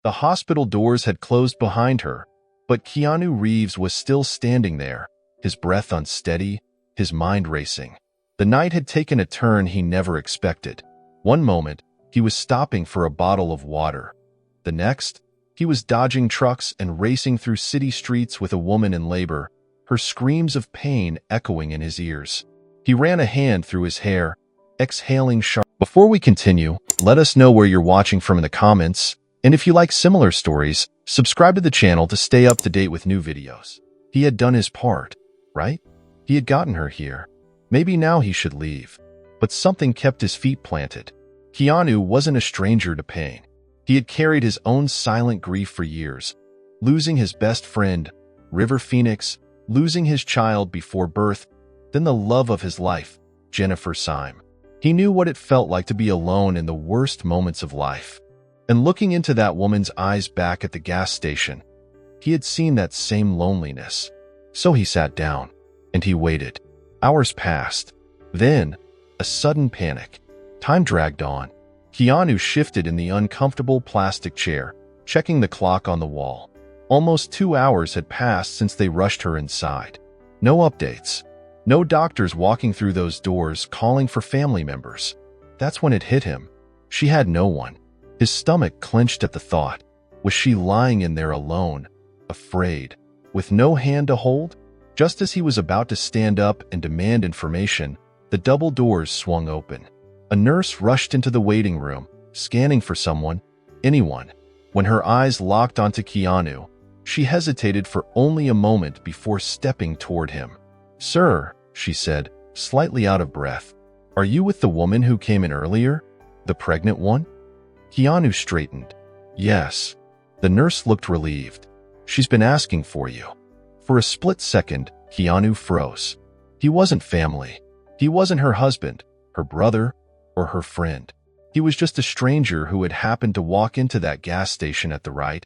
The hospital doors had closed behind her, but Keanu Reeves was still standing there, his breath unsteady, his mind racing. The night had taken a turn he never expected. One moment, he was stopping for a bottle of water. The next, he was dodging trucks and racing through city streets with a woman in labor, her screams of pain echoing in his ears. He ran a hand through his hair, exhaling sharp. Before we continue, let us know where you're watching from in the comments, and if you like similar stories, subscribe to the channel to stay up to date with new videos. He had done his part, right? He had gotten her here. Maybe now he should leave. But something kept his feet planted. Keanu wasn't a stranger to pain. He had carried his own silent grief for years, losing his best friend, River Phoenix, losing his child before birth, then the love of his life, Jennifer Syme. He knew what it felt like to be alone in the worst moments of life. And looking into that woman's eyes back at the gas station, he had seen that same loneliness. So he sat down, and he waited. Hours passed. Then, a sudden panic. Time dragged on. Keanu shifted in the uncomfortable plastic chair, checking the clock on the wall. Almost 2 hours had passed since they rushed her inside. No updates. No doctors walking through those doors calling for family members. That's when it hit him. She had no one. His stomach clenched at the thought. Was she lying in there alone, afraid, with no hand to hold? Just as he was about to stand up and demand information, the double doors swung open. A nurse rushed into the waiting room, scanning for someone, anyone. When her eyes locked onto Keanu, she hesitated for only a moment before stepping toward him. "Sir," she said, slightly out of breath, "are you with the woman who came in earlier? The pregnant one?" Keanu straightened. "Yes." The nurse looked relieved. "She's been asking for you." For a split second, Keanu froze. He wasn't family. He wasn't her husband, her brother, or her friend. He was just a stranger who had happened to walk into that gas station at the right,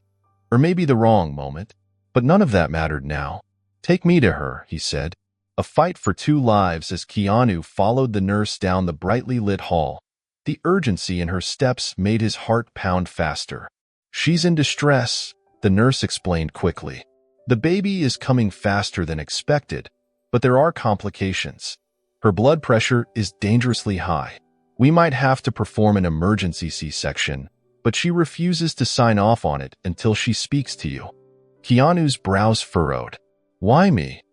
or maybe the wrong moment. But none of that mattered now. "Take me to her," he said. A fight for 2 lives as Keanu followed the nurse down the brightly lit hall. The urgency in her steps made his heart pound faster. "She's in distress," the nurse explained quickly. "The baby is coming faster than expected, but there are complications. Her blood pressure is dangerously high. We might have to perform an emergency C-section, but she refuses to sign off on it until she speaks to you." Keanu's brows furrowed. "Why me?"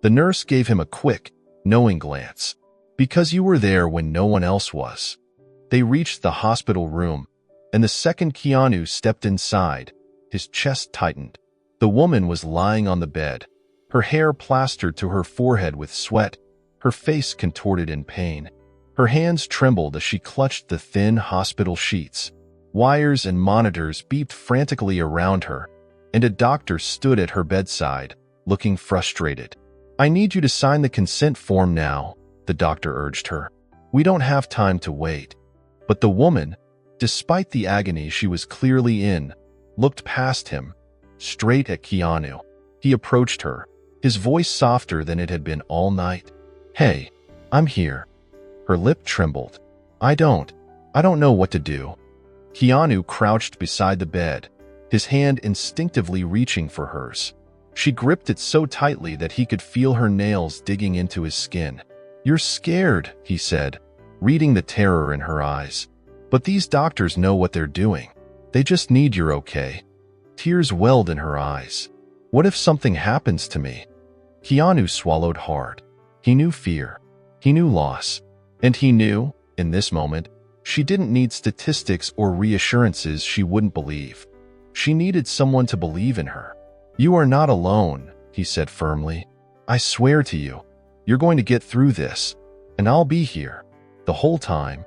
The nurse gave him a quick, knowing glance. "Because you were there when no one else was." They reached the hospital room, and the second Keanu stepped inside, his chest tightened. The woman was lying on the bed, her hair plastered to her forehead with sweat, her face contorted in pain. Her hands trembled as she clutched the thin hospital sheets. Wires and monitors beeped frantically around her, and a doctor stood at her bedside, looking frustrated. "I need you to sign the consent form now," the doctor urged her. "We don't have time to wait." But the woman, despite the agony she was clearly in, looked past him, straight at Keanu. He approached her, his voice softer than it had been all night. "Hey, I'm here." Her lip trembled. I don't know what to do." Keanu crouched beside the bed, his hand instinctively reaching for hers. She gripped it so tightly that he could feel her nails digging into his skin. "You're scared," he said, reading the terror in her eyes. "But these doctors know what they're doing. They just need you're okay." Tears welled in her eyes. "What if something happens to me?" Keanu swallowed hard. He knew fear. He knew loss. And he knew, in this moment, she didn't need statistics or reassurances she wouldn't believe. She needed someone to believe in her. "You are not alone," he said firmly. "I swear to you, you're going to get through this, and I'll be here." The whole time,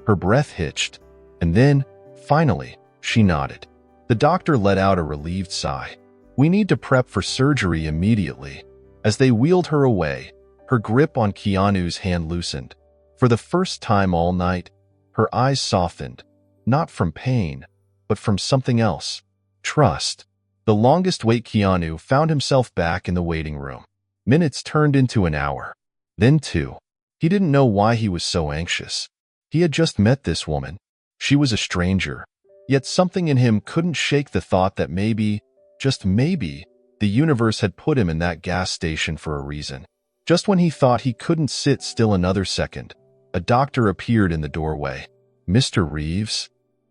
her breath hitched, and then, finally, she nodded. The doctor let out a relieved sigh. "We need to prep for surgery immediately." As they wheeled her away, her grip on Keanu's hand loosened. For the first time all night, her eyes softened, not from pain, but from something else. Trust. The longest wait, Keanu found himself back in the waiting room. Minutes turned into an hour, then 2. He didn't know why he was so anxious. He had just met this woman. She was a stranger, Yet something in him couldn't shake the thought that maybe, just maybe, the universe had put him in that gas station for a reason. Just when he thought he couldn't sit still another second, a doctor appeared in the doorway. "Mr. Reeves?"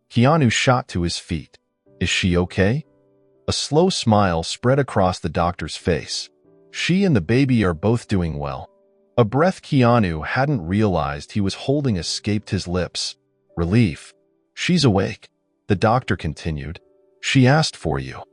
Keanu shot to his feet. "Is she okay?" A slow smile spread across the doctor's face. "She and the baby are both doing well." A breath Keanu hadn't realized he was holding escaped his lips. Relief. "She's awake," the doctor continued. "She asked for you."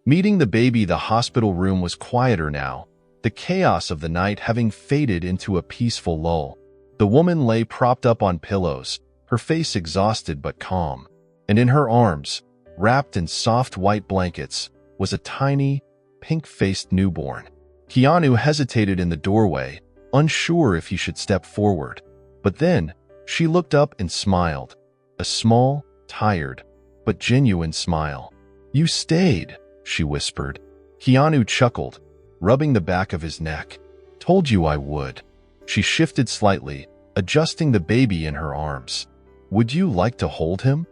Meeting the baby, the hospital room was quieter now, the chaos of the night having faded into a peaceful lull. The woman lay propped up on pillows, her face exhausted but calm, and in her arms, wrapped in soft white blankets, was a tiny, pink-faced newborn. Keanu hesitated in the doorway, unsure if he should step forward. But then, she looked up and smiled. A small, tired, but genuine smile. "You stayed," she whispered. Keanu chuckled, rubbing the back of his neck. "Told you I would." She shifted slightly, adjusting the baby in her arms. "Would you like to hold him?"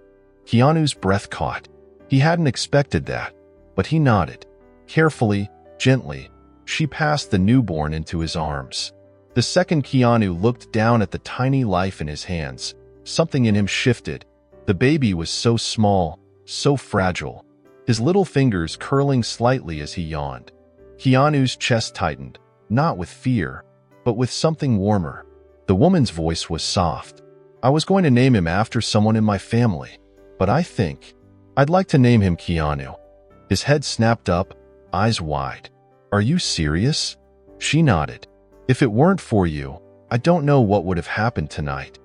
Keanu's breath caught. He hadn't expected that, but he nodded. Carefully, gently, she passed the newborn into his arms. The second Keanu looked down at the tiny life in his hands, something in him shifted. The baby was so small, so fragile, his little fingers curling slightly as he yawned. Keanu's chest tightened, not with fear, but with something warmer. The woman's voice was soft. "I was going to name him after someone in my family, but I think I'd like to name him Keanu." His head snapped up, eyes wide. "Are you serious?" She nodded. "If it weren't for you, I don't know what would have happened tonight."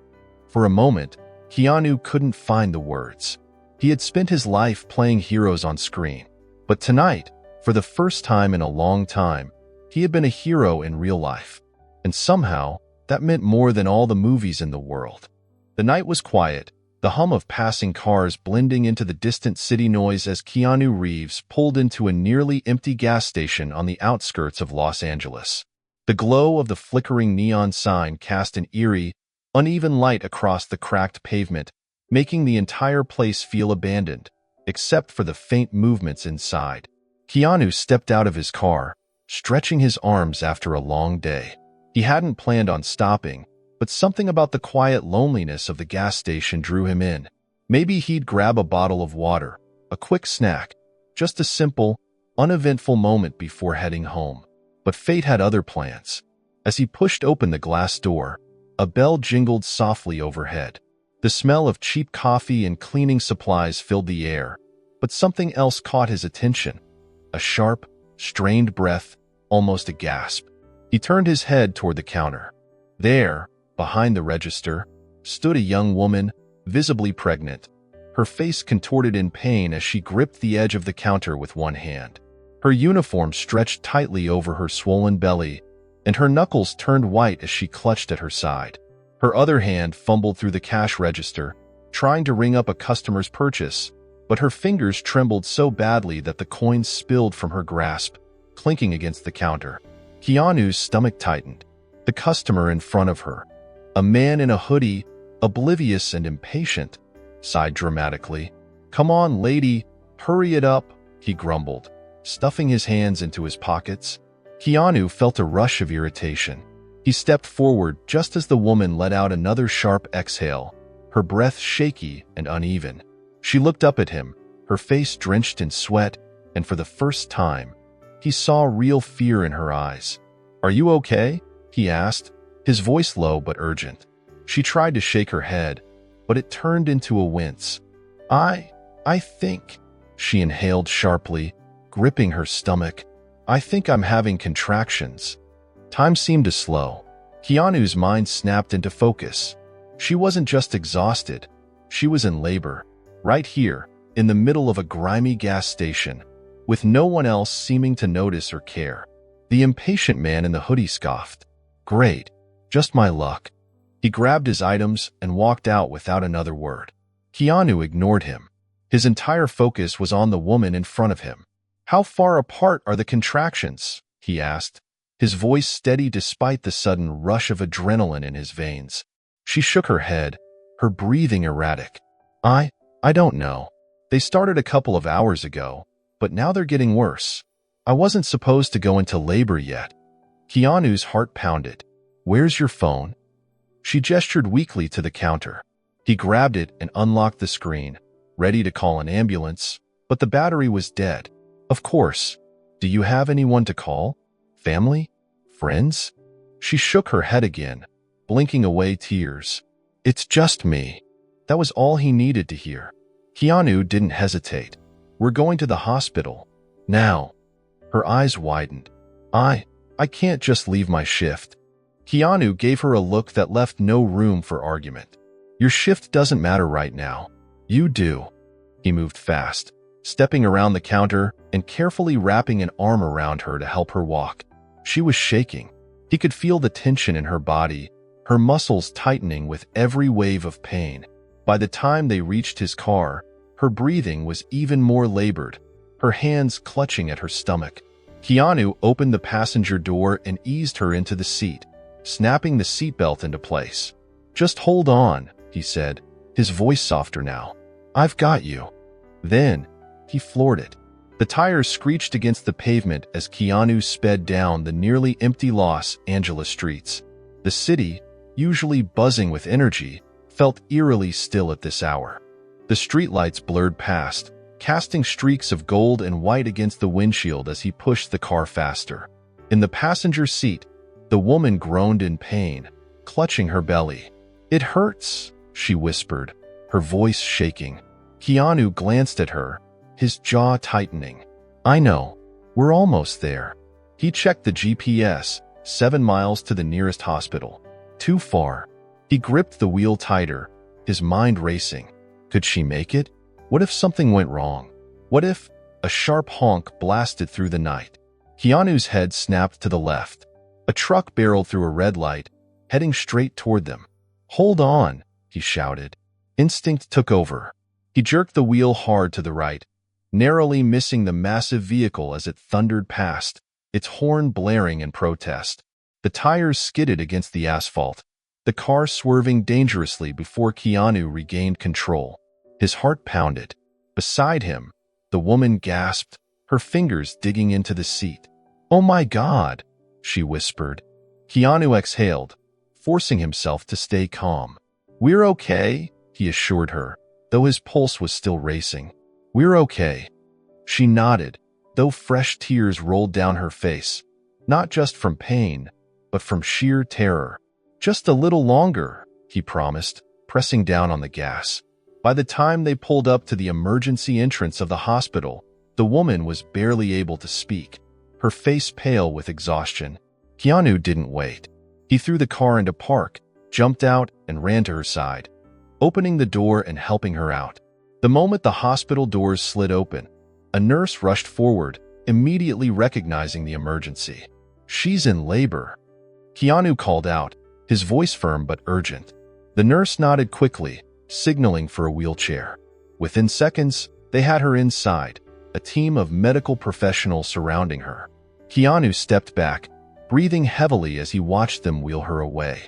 For a moment, Keanu couldn't find the words. He had spent his life playing heroes on screen. But tonight, for the first time in a long time, he had been a hero in real life. And somehow, that meant more than all the movies in the world. The night was quiet, the hum of passing cars blending into the distant city noise as Keanu Reeves pulled into a nearly empty gas station on the outskirts of Los Angeles. The glow of the flickering neon sign cast an eerie, uneven light across the cracked pavement, making the entire place feel abandoned, except for the faint movements inside. Keanu stepped out of his car, stretching his arms after a long day. He hadn't planned on stopping, but something about the quiet loneliness of the gas station drew him in. Maybe he'd grab a bottle of water, a quick snack, just a simple, uneventful moment before heading home. But fate had other plans. As he pushed open the glass door, a bell jingled softly overhead. The smell of cheap coffee and cleaning supplies filled the air, but something else caught his attention. A sharp, strained breath, almost a gasp. He turned his head toward the counter. There, behind the register, stood a young woman, visibly pregnant. Her face contorted in pain as she gripped the edge of the counter with one hand. Her uniform stretched tightly over her swollen belly, and her knuckles turned white as she clutched at her side. Her other hand fumbled through the cash register, trying to ring up a customer's purchase, but her fingers trembled so badly that the coins spilled from her grasp, clinking against the counter. Keanu's stomach tightened. The customer in front of her, a man in a hoodie, oblivious and impatient, sighed dramatically. "Come on, lady, hurry it up," he grumbled, stuffing his hands into his pockets. Keanu felt a rush of irritation. He stepped forward just as the woman let out another sharp exhale, her breath shaky and uneven. She looked up at him, her face drenched in sweat, and for the first time, he saw real fear in her eyes. "Are you okay?" he asked, his voice low but urgent. She tried to shake her head, but it turned into a wince. I think," she inhaled sharply, gripping her stomach. "I think I'm having contractions." Time seemed to slow. Keanu's mind snapped into focus. She wasn't just exhausted. She was in labor, right here, in the middle of a grimy gas station, with no one else seeming to notice or care. The impatient man in the hoodie scoffed. "Great, just my luck." He grabbed his items and walked out without another word. Keanu ignored him. His entire focus was on the woman in front of him. "How far apart are the contractions?" he asked, his voice steady despite the sudden rush of adrenaline in his veins. She shook her head, her breathing erratic. I don't know." They started a couple of hours ago, but now they're getting worse. I wasn't supposed to go into labor yet. Keanu's heart pounded. Where's your phone? She gestured weakly to the counter. He grabbed it and unlocked the screen, ready to call an ambulance, but the battery was dead. Of course. Do you have anyone to call? Family? Friends? She shook her head again, blinking away tears. It's just me. That was all he needed to hear. Keanu didn't hesitate. We're going to the hospital. Now. Her eyes widened. I can't just leave my shift. Keanu gave her a look that left no room for argument. Your shift doesn't matter right now. You do. He moved fast, stepping around the counter and carefully wrapping an arm around her to help her walk. She was shaking. He could feel the tension in her body, her muscles tightening with every wave of pain. By the time they reached his car, her breathing was even more labored, her hands clutching at her stomach. Keanu opened the passenger door and eased her into the seat, snapping the seatbelt into place. Just hold on, he said, his voice softer now. I've got you. Then, he floored it. The tires screeched against the pavement as Keanu sped down the nearly empty Los Angeles streets. The city, usually buzzing with energy, felt eerily still at this hour. The streetlights blurred past, casting streaks of gold and white against the windshield as he pushed the car faster. In the passenger seat, the woman groaned in pain, clutching her belly. It hurts, she whispered, her voice shaking. Keanu glanced at her, his jaw tightening. I know. We're almost there. He checked the GPS, 7 miles to the nearest hospital. Too far. He gripped the wheel tighter, his mind racing. Could she make it? What if something went wrong? What if a sharp honk blasted through the night? Keanu's head snapped to the left. A truck barreled through a red light, heading straight toward them. Hold on, he shouted. Instinct took over. He jerked the wheel hard to the right, narrowly missing the massive vehicle as it thundered past, its horn blaring in protest. The tires skidded against the asphalt, the car swerving dangerously before Keanu regained control. His heart pounded. Beside him, the woman gasped, her fingers digging into the seat. Oh my God, she whispered. Keanu exhaled, forcing himself to stay calm. We're okay, he assured her, though his pulse was still racing. We're okay. She nodded, though fresh tears rolled down her face, not just from pain, but from sheer terror. Just a little longer, he promised, pressing down on the gas. By the time they pulled up to the emergency entrance of the hospital, the woman was barely able to speak, her face pale with exhaustion. Keanu didn't wait. He threw the car into park, jumped out, and ran to her side, opening the door and helping her out. The moment the hospital doors slid open, a nurse rushed forward, immediately recognizing the emergency. She's in labor. Keanu called out, his voice firm but urgent. The nurse nodded quickly, signaling for a wheelchair. Within seconds, they had her inside, a team of medical professionals surrounding her. Keanu stepped back, breathing heavily as he watched them wheel her away.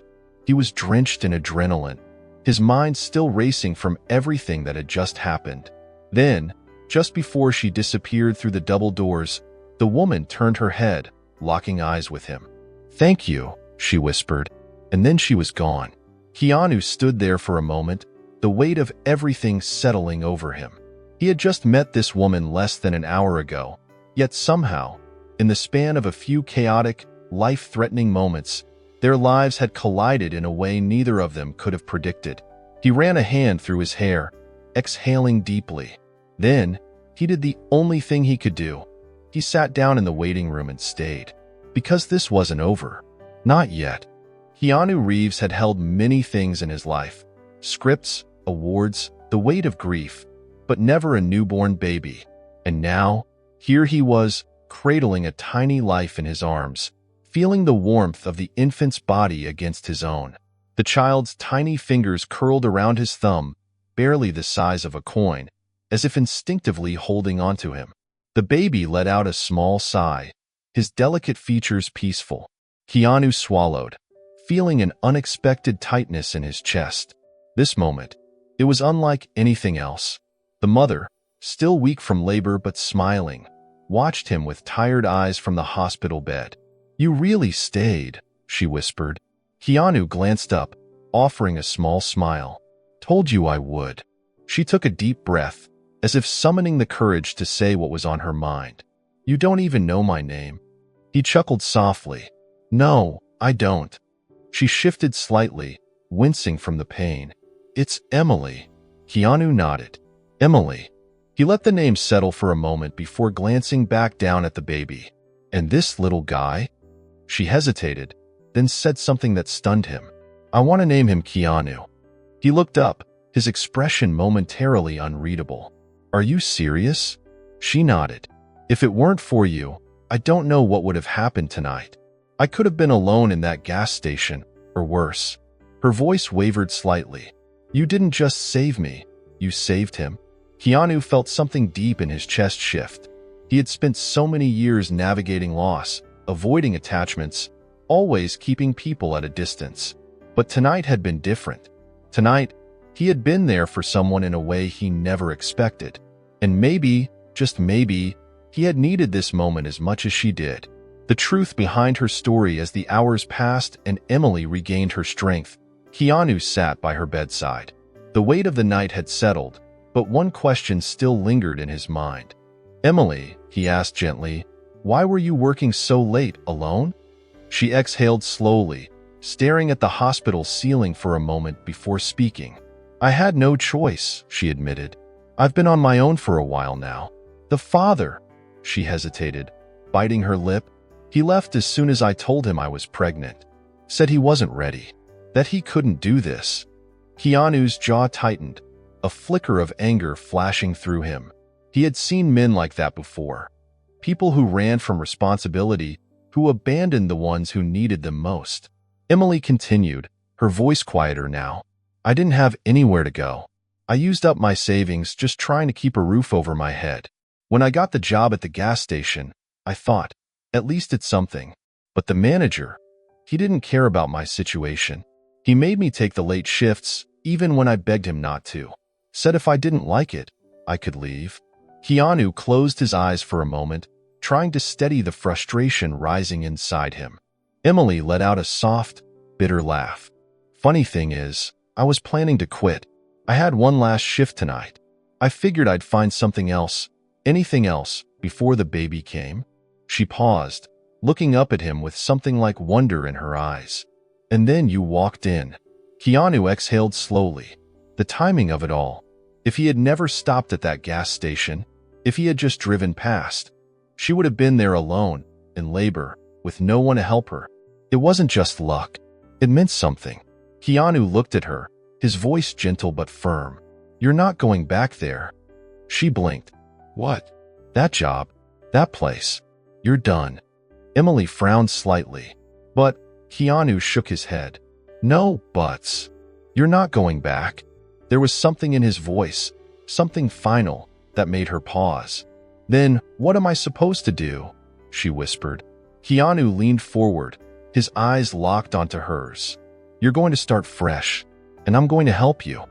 He was drenched in adrenaline, his mind still racing from everything that had just happened. Then, just before she disappeared through the double doors, the woman turned her head, locking eyes with him. Thank you, she whispered, and then she was gone. Keanu stood there for a moment, the weight of everything settling over him. He had just met this woman less than an hour ago, yet somehow, in the span of a few chaotic, life-threatening moments, their lives had collided in a way neither of them could have predicted. He ran a hand through his hair, exhaling deeply. Then, he did the only thing he could do. He sat down in the waiting room and stayed. Because this wasn't over. Not yet. Keanu Reeves had held many things in his life. Scripts, awards, the weight of grief, but never a newborn baby. And now, here he was, cradling a tiny life in his arms, feeling the warmth of the infant's body against his own. The child's tiny fingers curled around his thumb, barely the size of a coin, as if instinctively holding onto him. The baby let out a small sigh, his delicate features peaceful. Keanu swallowed, feeling an unexpected tightness in his chest. This moment, it was unlike anything else. The mother, still weak from labor but smiling, watched him with tired eyes from the hospital bed. "You really stayed," she whispered. Keanu glanced up, offering a small smile. "Told you I would." She took a deep breath, as if summoning the courage to say what was on her mind. "You don't even know my name." He chuckled softly. "No, I don't." She shifted slightly, wincing from the pain. "It's Emily." Keanu nodded. "Emily." He let the name settle for a moment before glancing back down at the baby. "And this little guy?" She hesitated, then said something that stunned him. "I want to name him Keanu." He looked up, his expression momentarily unreadable. "Are you serious?" She nodded. "If it weren't for you, I don't know what would have happened tonight. I could have been alone in that gas station, or worse." Her voice wavered slightly. "You didn't just save me, you saved him." Keanu felt something deep in his chest shift. He had spent so many years navigating loss, avoiding attachments, always keeping people at a distance. But tonight had been different. Tonight, he had been there for someone in a way he never expected. And maybe, just maybe, he had needed this moment as much as she did. The truth behind her story as the hours passed and Emily regained her strength. Keanu sat by her bedside. The weight of the night had settled, but one question still lingered in his mind. "Emily," he asked gently, "why were you working so late, alone?" She exhaled slowly, staring at the hospital ceiling for a moment before speaking. "I had no choice," she admitted. "I've been on my own for a while now. The father," she hesitated, biting her lip. "He left as soon as I told him I was pregnant. Said he wasn't ready, that he couldn't do this." Keanu's jaw tightened, a flicker of anger flashing through him. He had seen men like that before. People who ran from responsibility, who abandoned the ones who needed them most. Emily continued, her voice quieter now. "I didn't have anywhere to go. I used up my savings just trying to keep a roof over my head. When I got the job at the gas station, I thought, at least it's something. But the manager, he didn't care about my situation. He made me take the late shifts, even when I begged him not to. Said if I didn't like it, I could leave." Keanu closed his eyes for a moment, trying to steady the frustration rising inside him. Emily let out a soft, bitter laugh. "Funny thing is, I was planning to quit. I had one last shift tonight. I figured I'd find something else, anything else, before the baby came." She paused, looking up at him with something like wonder in her eyes. "And then you walked in." Keanu exhaled slowly. The timing of it all. If he had never stopped at that gas station, if he had just driven past, she would have been there alone, in labor, with no one to help her. It wasn't just luck. It meant something. Keanu looked at her, his voice gentle but firm. "You're not going back there." She blinked. "What?" "That job. That place. You're done." Emily frowned slightly. "But," Keanu shook his head. "No buts. You're not going back." There was something in his voice, something final, that made her pause. "Then, what am I supposed to do?" she whispered. Keanu leaned forward, his eyes locked onto hers. "You're going to start fresh, and I'm going to help you."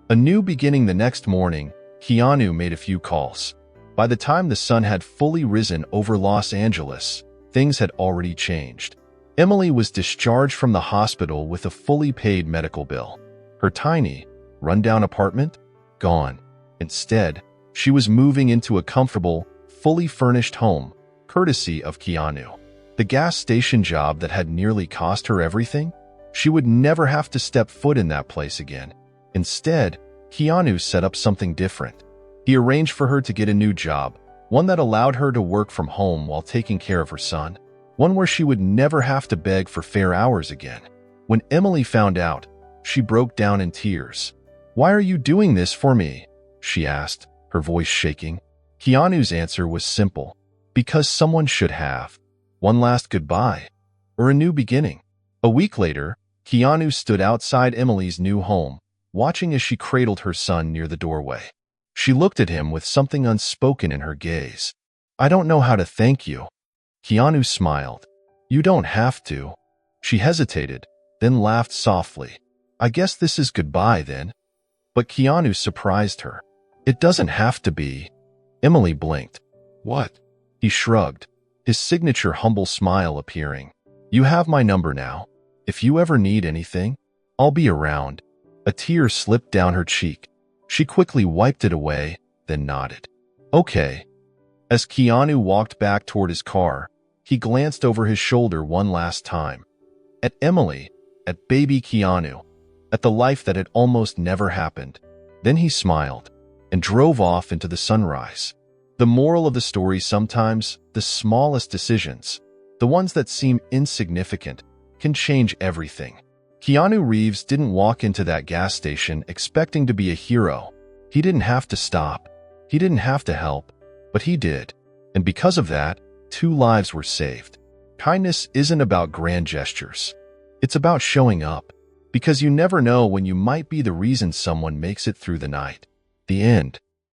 A new beginning. The next morning, Keanu made a few calls. By the time the sun had fully risen over Los Angeles, things had already changed. Emily was discharged from the hospital with a fully paid medical bill. Her tiny, rundown apartment? Gone. Instead, she was moving into a comfortable, fully furnished home, courtesy of Keanu. The gas station job that had nearly cost her everything? She would never have to step foot in that place again. Instead, Keanu set up something different. He arranged for her to get a new job, one that allowed her to work from home while taking care of her son, one where she would never have to beg for fair hours again. When Emily found out, she broke down in tears. "Why are you doing this for me?" she asked, her voice shaking. Keanu's answer was simple. Because someone should have. One last goodbye. Or a new beginning. A week later, Keanu stood outside Emily's new home, watching as she cradled her son near the doorway. She looked at him with something unspoken in her gaze. "I don't know how to thank you." Keanu smiled. "You don't have to." She hesitated, then laughed softly. "I guess this is goodbye then." But Keanu surprised her. "It doesn't have to be." Emily blinked. What? He shrugged, his signature humble smile appearing. You have my number now. If you ever need anything, I'll be around. A tear slipped down her cheek. She quickly wiped it away, then nodded. Okay. As Keanu walked back toward his car, he glanced over his shoulder one last time. At Emily, at baby Keanu, at the life that had almost never happened. Then he smiled and drove off into the sunrise. The moral of the story: sometimes the smallest decisions, the ones that seem insignificant, can change everything. Keanu Reeves didn't walk into that gas station expecting to be a hero. He didn't have to stop. He didn't have to help, but he did. And because of that, 2 lives were saved. Kindness isn't about grand gestures. It's about showing up, because you never know when you might be the reason someone makes it through the night. The end.